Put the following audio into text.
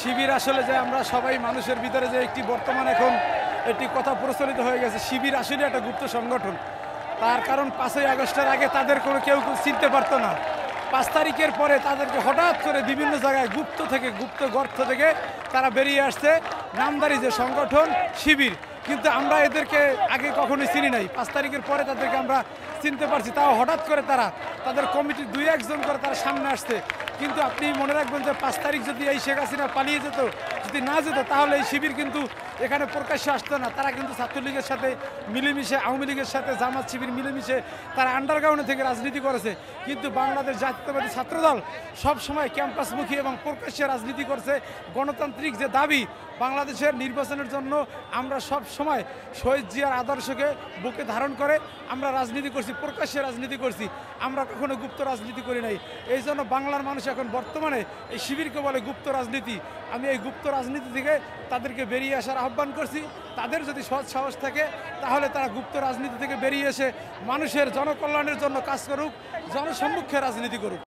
শিবির আসলে যে আমরা সবাই মানুষের ভিতরে যে একটি বর্তমান এখন একটি কথা প্রচলিত হয়ে গেছে, শিবির আসলে একটা গুপ্ত সংগঠন। তার কারণ 5ই আগস্টের আগে তাদের কোনো কেউ চিনতে পারতো না। 5 তারিখের পরে তাদেরকে হঠাৎ করে বিভিন্ন জায়গায় গুপ্ত গর্ত থেকে তারা বেরিয়ে আসছে, নামধারী যে সংগঠন শিবির। কিন্তু আমরা এদেরকে আগে কখনোই চিনি নাই। 5 তারিখের পরে তাদেরকে আমরা চিনতে পারছি, তাও হঠাৎ করে তাদের কমিটির 2-1 জন করে তারা সামনে আসছে। কিন্তু আপনি মনে রাখবেন যে 5 তারিখ যদি এই শেখ হাসিনা পালিয়ে যেত, যদি না যেত, তাহলে এই শিবির কিন্তু এখানে প্রকাশ্যে আসতো না। তারা কিন্তু ছাত্রলীগের সাথে মিলেমিশে, আওয়ামী লীগের সাথে জামাত শিবির মিলেমিশে তারা আন্ডারগ্রাউন্ডে থেকে রাজনীতি করেছে। কিন্তু বাংলাদেশ জাতীয়তাবাদী ছাত্রদল সব সময় ক্যাম্পাসমুখী এবং প্রকাশ্যে রাজনীতি করছে। গণতান্ত্রিক যে দাবি বাংলাদেশের নির্বাচনের জন্য, আমরা সব সময় শহীদ জিয়ার আদর্শকে বুকে ধারণ করে আমরা রাজনীতি করছি, প্রকাশ্যে রাজনীতি করছি। আমরা কখনো গুপ্ত রাজনীতি করি নাই। এই জন্য বাংলার মানুষ এখন বর্তমানে এই শিবিরকে বলে গুপ্ত রাজনীতি। আমি এই গুপ্ত রাজনীতি থেকে তাদেরকে বেরিয়ে আসার আহ্বান করছি। তাদের যদি সৎ সাহস থাকে তাহলে তারা গুপ্ত রাজনীতি থেকে বেরিয়ে এসে মানুষের জনকল্যাণের জন্য কাজ করুক, জনসম্মুখে রাজনীতি করুক।